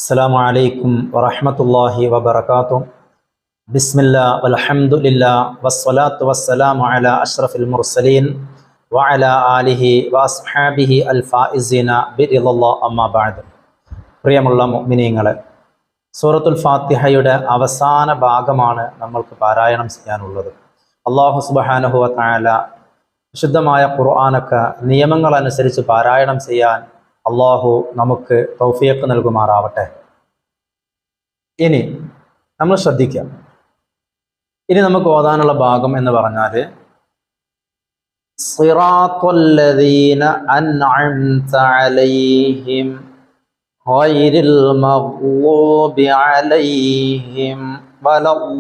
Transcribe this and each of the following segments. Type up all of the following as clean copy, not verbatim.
السلام عليكم ورحمة الله وبركاته. بسم الله والحمد لله والصلاة والسلام على أشرف المرسلين وعلى آله وأصحابه الفائزين برضا الله أما بعد. പ്രിയമുള്ള മുഅ്മിനീങ്ങളെ, സൂറത്തുൽ ഫാത്തിഹയുടെ അവസാന ഭാഗമാണ് നമ്മൾക്ക് പാരായണം ചെയ്യാനുള്ളത്. അല്ലാഹു സുബ്ഹാനഹു വ തആല വിശുദ്ധമായ ഖുർആനൊക്കെ നിയമങ്ങൾ അനുസരിച്ച് പാരായണം ചെയ്യാൻ അള്ളാഹു നമുക്ക് തൗഫീഖ് നൽകുമാറാവട്ടെ. ഇനി നമ്മൾ ശ്രദ്ധിക്കാം. ഇനി നമുക്ക് ഓതാനുള്ള ഭാഗം എന്ന് പറഞ്ഞാൽ സിറാത്തുല്ലദീന അൻഅംത അലൈഹിം ഗൈറിൽ മഗ്ളൂബി അലൈഹിം വലദ്ദാല്ലീൻ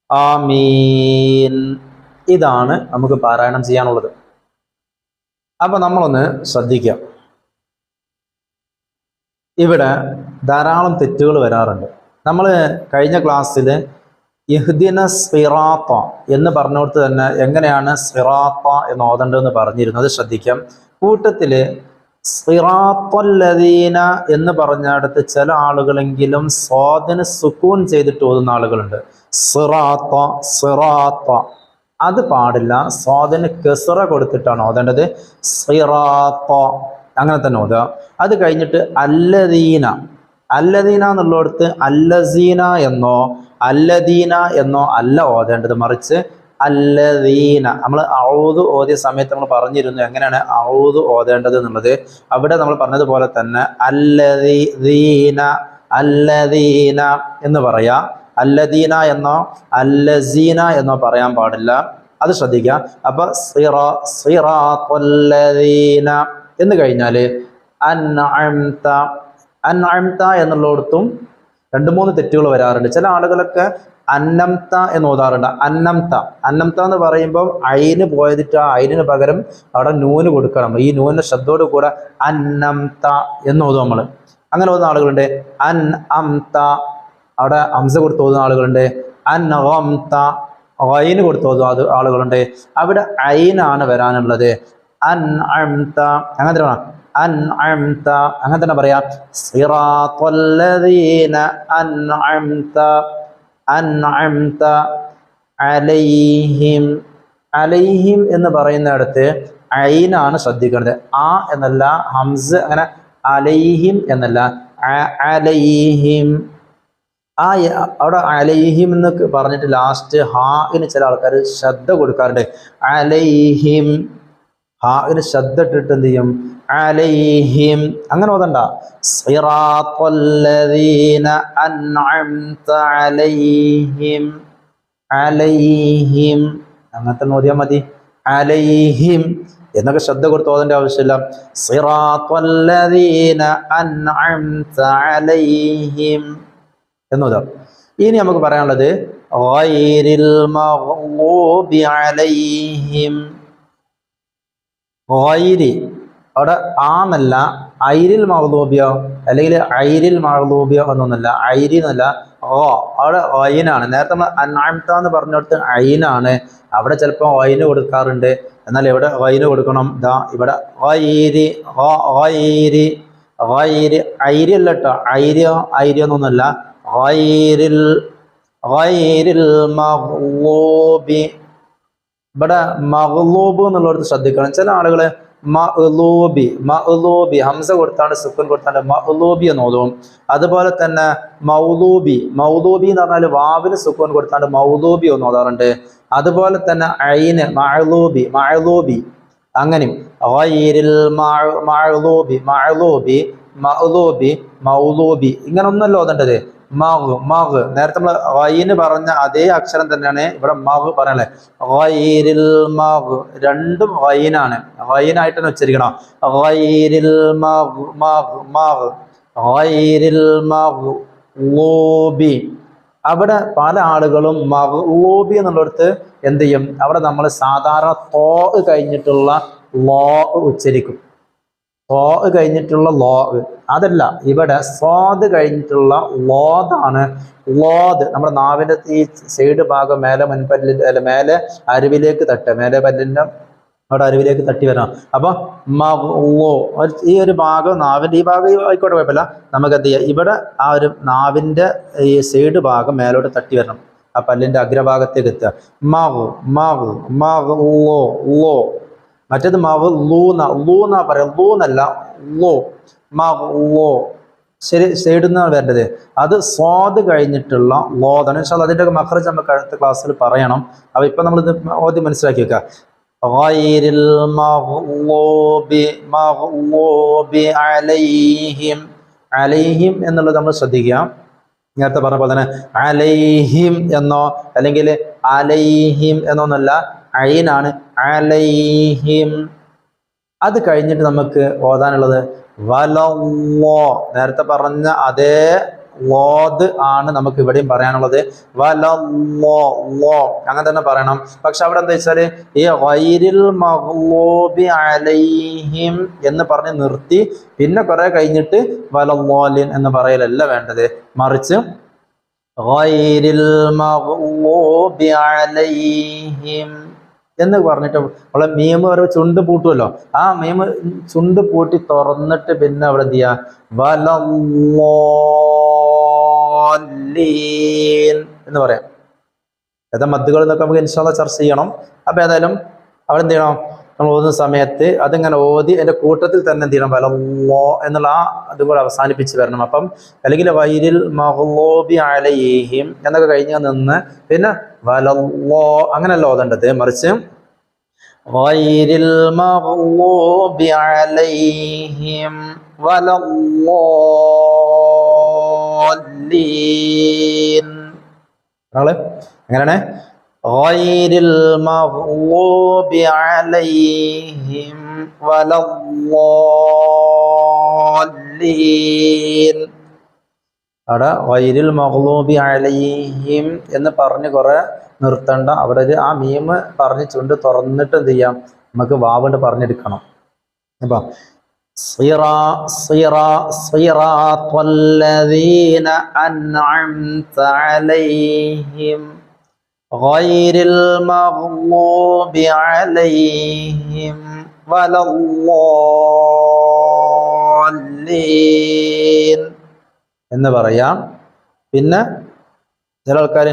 ആമീൻ. ഇതാണ് നമുക്ക് പാരായണം ചെയ്യാനുള്ളത്. അപ്പൊ നമ്മളൊന്ന് ശ്രദ്ധിക്കാം. ഇവിടെ ധാരാളം തെറ്റുകൾ വരാറുണ്ട്. നമ്മൾ കഴിഞ്ഞ ക്ലാസ്സിൽ ഇഹ്ദിന സിറാത്ത എന്ന് പറഞ്ഞുകൊടുത്ത് തന്നെ എങ്ങനെയാണ് സിറാത്ത എന്ന് ഓതേണ്ടതെന്ന് പറഞ്ഞിരുന്നത് ശ്രദ്ധിക്കാം. കൂട്ടത്തില് സിറാത്തുല്ലദീന എന്ന് പറഞ്ഞിടത്ത് ചില ആളുകളെങ്കിലും സ്വാദിന് സുക്കൂൻ ചെയ്തിട്ട് ഓതുന്ന ആളുകളുണ്ട്. സിറാത്ത സിറാത്ത, അത് പാടില്ല. സ്വാദിന് കെസ്റ കൊടുത്തിട്ടാണ് ഓതേണ്ടത്. സിറാത്ത അങ്ങനെ തന്നെ ഓതുക. അത് കഴിഞ്ഞിട്ട് അല്ലദീന, അല്ലദീന എന്നുള്ളിടത്ത് അല്ലസീന എന്നോ അല്ലദീന എന്നോ അല്ല ഓതേണ്ടത്, മറിച്ച് അല്ലദീന. നമ്മൾ ഔദ് ഓതിയ സമയത്ത് നമ്മൾ പറഞ്ഞിരുന്നു എങ്ങനെയാണ് ഔദ് ഓതേണ്ടത് എന്നുള്ളത്. അവിടെ നമ്മൾ പറഞ്ഞതുപോലെ തന്നെ അല്ലദീന അല്ലദീന എന്ന് പറയാ. അല്ലദീന എന്നോ അല്ലസീന എന്നോ പറയാൻ പാടില്ല. അത് ശ്രദ്ധിക്കുക. അപ്പൊ സിറാത്തുല്ലദീന എന്ന് കഴിഞ്ഞാല് അൻഅംത, അൻഅംത എന്നുള്ളിടത്തും 2-3 തെറ്റുകൾ വരാറുണ്ട്. ചില ആളുകളൊക്കെ അന്നംത എന്ന് ഓതാറുണ്ട്. അന്നംത, അന്നംത എന്ന് പറയുമ്പോൾ അയിന് പോയതിട്ട് ആ അയിന് പകരം അവിടെ നൂന് കൊടുക്കണം. ഈ നൂനിന്റെ ശബ്ദത്തോട് കൂടെ അന്നംത എന്ന് ഓതും നമ്മൾ. അങ്ങനെ ഓതുന്ന ആളുകളുണ്ട്. അൻ അംത, അവിടെ ഹംസ കൊടുത്ത് ഓതുന്ന ആളുകളുണ്ട്. അൻഅംത, അയിന് കൊടുത്ത് ഓതുന്ന ആളുകളുണ്ട്. അവിടെ അയിനാണ് വരാനുള്ളത്. അൻഅംത അങ്ങനെ തന്നെ അൻഅംത അങ്ങനെ തന്നെ പറയാം. സിറാത്തുല്ലദീന അൻഅംത അൻഅംത അലൈഹിം, അലൈഹിം എന്ന് പറയുന്നിടത്ത് ഐനാണ് ശ്രദ്ധിക്കേണ്ടത്. ആ എന്നല്ല, ഹംസ് അങ്ങനെ അലൈഹിം എന്നല്ല, അലൈഹിം. ആ അവിടെ അലൈഹിം എന്ന് പറഞ്ഞിട്ട് ലാസ്റ്റ് ഹാഇന് ചില ആൾക്കാർ ശ്രദ്ധ കൊടുക്കാറുണ്ട്. അലൈഹിം, ഹാഇന് ശ്രദ്ധ ഇട്ടിട്ട് എന്ത് ചെയ്യും? അലൈഹിം അങ്ങനെ ഓതണ്ട. സിറാത്തുല്ലദീന അൻഅംത അലൈഹിം, അലൈഹിം അങ്ങനത്തെ ഓതിയാൽ മതി. അലൈഹിം എന്നൊക്കെ ശ്രദ്ധ കൊടുത്ത് ഓതേണ്ട ആവശ്യമില്ല. സിറാത്തുല്ലദീന അൻഅംത അലൈഹിം എന്നോതാ. ഇനി നമുക്ക് പറയാനുള്ളത് ഗൈറിൽ മഗ്ളൂബി അലൈഹിം. ഗൈരി അവിടെ ആന്നല്ല, ഐരിൽ മഗ്ളൂബിയോ അല്ലെങ്കിൽ ഐരിൽ മഗ്ളൂബിയോ എന്നൊന്നല്ല, ഐരി എന്നല്ല, അവിടെ ഐനാണ്. നേരത്തെ നമ്മൾ അൻഅംത എന്ന് പറഞ്ഞിടത്ത് ഐനാണ്. അവിടെ ചിലപ്പോൾ ഐന് കൊടുക്കാറുണ്ട്. എന്നാൽ എവിടെ ഐന് കൊടുക്കണം? ദാ ഇവിടെ ഗൈരി, ഗൈരി, ഗൈരി, ഐരി അല്ല കേട്ടോ. ഐരിയോ ഐരിയോ എന്നൊന്നുമല്ല. ഗൈരിൽ, ഗൈരിൽ മഗ്ളൂബി. ഇവിടെ മഗ്ളൂബ് എന്നുള്ളടത്ത് ശ്രദ്ധിക്കണം. ചില ആളുകള് മഅ്ലൂബി, മഅ്ലൂബി ഹംസ കൊടുത്താണ് സുക്കൂൻ കൊടുത്താണ് മഅ്ലൂബി എന്ന് ഓതും. അതുപോലെ തന്നെ മൗലൂബി, മൗലൂബി എന്ന് പറഞ്ഞാൽ വാവിന് സുക്കൂൻ കൊടുത്താണ് മൗലൂബി എന്ന് ഓതാറുണ്ട്. അതുപോലെ തന്നെ ഐന് മഅ്ലൂബി, മഅ്ലൂബി അങ്ങനെയും. ഗൈരിൽ മഅ്ലൂബി, മഅ്ലൂബി, മഅ്ലൂബി, മൗലൂബി ഇങ്ങനെ ഒന്നല്ല ഓതേണ്ടത്. മഗ്, മഗ് നേരത്തെ നമ്മൾ ഗൈന് പറഞ്ഞ അതേ അക്ഷരം തന്നെയാണ് ഇവിടെ മഗ് പറയണേ. ഗൈരിൽ മഗ്, രണ്ടും ഗൈനാണ്, ഗൈനായിട്ട് തന്നെ ഉച്ചരിക്കണം. ഗൈരിൽ മഗ്, മഗ്, മഗ്, ഗൈരിൽ മഗ്ളൂബി. അവിടെ പല ആളുകളും മഗ്ളൂബി എന്നുള്ളിടത്ത് എന്ത് ചെയ്യും? അവിടെ നമ്മൾ സാധാരണ തോ കഴിഞ്ഞിട്ടുള്ള ലോ ഉച്ചരിക്കും. തോ കഴിഞ്ഞിട്ടുള്ള ലോ അതല്ല, ഇവിടെ സ്വാദ് കഴിഞ്ഞിട്ടുള്ള ലോദാണ്. ലോദ് നമ്മുടെ നാവിന്റെ ഈ സൈഡ് ഭാഗം മേലെ മുൻപല്ലിൽ, മേലെ അരുവിലേക്ക് തട്ടുക, മേലെ പല്ലിന്റെ അവിടെ അരുവിലേക്ക് തട്ടി വരണം. അപ്പൊ മഗ്ലോ ഈ ഒരു ഭാഗം നാവിന്റെ ഈ ഭാഗം ആയിക്കോട്ടെ കുഴപ്പമില്ല. നമുക്ക് എന്ത് ചെയ്യാം, ഇവിടെ ആ ഒരു നാവിന്റെ ഈ സൈഡ് ഭാഗം മേലോട്ട് തട്ടി വരണം. ആ പല്ലിന്റെ അഗ്രഭാഗത്തേക്ക് എത്തുക. മഗ് മഗ് മഗ്ലോ ലോ. മറ്റേത് മഗ് ലൂന്നാ പറയാം, ലൂന്നല്ല ലോ. മഗ്ലോ ശരി, സൈഡിൽ നിന്നാണ് വരേണ്ടത്. അത് സ്വാദ് കഴിഞ്ഞിട്ടുള്ള ലോതാണ്. ഇൻഷാല്ലാ അതിന്റെ ഒക്കെ മഖ്റജ് നമുക്ക് അടുത്ത ക്ലാസ്സിൽ പറയണം. അപ്പൊ ഇപ്പൊ നമ്മളിത് ആദ്യം മനസ്സിലാക്കി വെക്കുക. ഗൈരിൽ മഗ്ലൂബി അലൈഹിം. അലൈഹിം എന്നുള്ളത് നമ്മൾ ശ്രദ്ധിക്കുക. നേരത്തെ പറഞ്ഞ പോലെ തന്നെ അലൈഹിം എന്നോ അല്ലെങ്കിൽ അലൈഹിം എന്നൊന്നല്ല, ഐനാണ് അലൈഹിം. അത് കഴിഞ്ഞിട്ട് നമുക്ക് ഓതാനുള്ളത് വലല്ലോ. നേരത്തെ പറഞ്ഞ അതേ ലോദ് ആണ് നമുക്ക് ഇവിടെയും പറയാനുള്ളത്. വലല്ലോ ലോ അങ്ങനെ തന്നെ പറയണം. പക്ഷെ അവിടെ എന്താ വെച്ചാല് ഈ ഗൈരിൽ മഗ്ലൂബി അലൈഹിം എന്ന് പറഞ്ഞ് നിർത്തി പിന്നെ കുറെ കഴിഞ്ഞിട്ട് വലല്ലോലിൻ എന്ന് പറയലല്ല വേണ്ടത്. മറിച്ച് ഗൈരിൽ മഗ്ലൂബി അലൈഹിം എന്ന് പറഞ്ഞിട്ട് നമ്മളെ മീമ് വരെ ചുണ്ട് പൂട്ടുമല്ലോ, ആ മീമ് ചുണ്ട് പൂട്ടി തുറന്നിട്ട് പിന്നെ അവിടെ എന്ത് ചെയ്യാ വലല്ലീൻ എന്ന് പറയാം. ഏതാ മദ്ദുകൾ എന്നൊക്കെ നമുക്ക് ഇൻഷാല്ലാ ചർച്ച ചെയ്യണം. അപ്പൊ ഏതായാലും അവിടെ എന്ത് ചെയ്യണം, നമ്മൾ ഓതുന്ന സമയത്ത് അതിങ്ങനെ ഓതി അതിന്റെ കൂട്ടത്തിൽ തന്നെ എന്ത് ചെയ്യണം, വലല്ലോ എന്നുള്ള ആ അതും കൂടെ അവസാനിപ്പിച്ച് വരണം. അപ്പം അല്ലെങ്കിൽ വൈരിൽ മഗ്ലൂബി അലൈഹിം എന്നൊക്കെ കഴിഞ്ഞ് നിന്ന് പിന്നെ വലല്ലോ അങ്ങനെയല്ല ഓതേണ്ടത്. മറിച്ച് ഗൈരിൽ മഗ്ലൂബി അലൈഹിം വലല്ലീൻ. എങ്ങനെയാണ്? ഗൈരിൽ മഗ്ലൂബി അലൈഹിം വലല്ലീൻ. അവിടെ ഗൈരിൽ മഗ്ലൂബി അലൈഹിം എന്ന് പറഞ്ഞ് കുറെ നിർത്തണ്ട. അവിടെ ഒരു ആ മീമ് പറഞ്ഞ് ചുണ്ട് തുറന്നിട്ട് എന്ത് ചെയ്യാം, നമുക്ക് വാവുകൊണ്ട് പറഞ്ഞെടുക്കണം. അപ്പൊ സിറാത്തല്ലദീന അൻഅംത അലൈഹിം ഗൈരിൽ മഗ്ലൂബി അലൈഹിം വലല്ലീൻ എന്ന് പറയാം. പിന്നെ ചില ആൾക്കാർ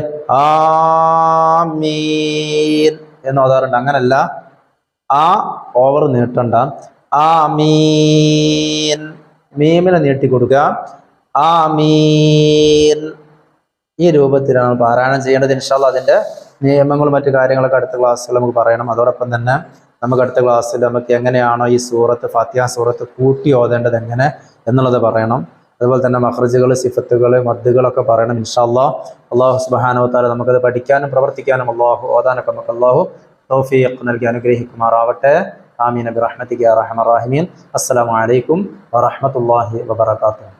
ആമീൻ എന്ന് ഓതാറുണ്ട്. അങ്ങനല്ല, ആ ഓവർ നീട്ടണ്ട. ആമീൻ മീമിനെ നീട്ടി കൊടുക്കുക. ആമീൻ ഈ രൂപത്തിലാണ് പാരായണം ചെയ്യേണ്ടത്. ഇൻഷാല്ലാ അതിന്റെ നിയമങ്ങളും മറ്റു കാര്യങ്ങളൊക്കെ അടുത്ത ക്ലാസ്സിൽ നമുക്ക് പറയണം. അതോടൊപ്പം തന്നെ നമുക്ക് അടുത്ത ക്ലാസ്സിൽ നമുക്ക് എങ്ങനെയാണോ ഈ സൂറത്ത് ഫാത്തിഹ സൂറത്ത് കൂട്ടി ഓതേണ്ടത് എങ്ങനെ എന്നുള്ളത് പറയണം. അതുപോലെ തന്നെ മഖ്റജുകൾ, സിഫത്തുകൾ, മദ്ദുകളൊക്കെ പറയണം ഇൻഷാല്ലാ. അല്ലാഹു സുബ്ഹാനഹു വ തആല നമുക്കത് പഠിക്കാനും പ്രവർത്തിക്കാനും അല്ലാഹു ഓതാനൊക്കെ നമുക്ക് അല്ലാഹു തൗഫീഖ് നൽകി അനുഗ്രഹിക്കുമാറാവട്ടെ. ആമീൻ ബിറഹ്മതിക യാ അർഹമർ റഹീമീൻ. അസ്സലാമു അലൈക്കും വറഹ്മത്തുള്ളാഹി വബറകാതുഹു.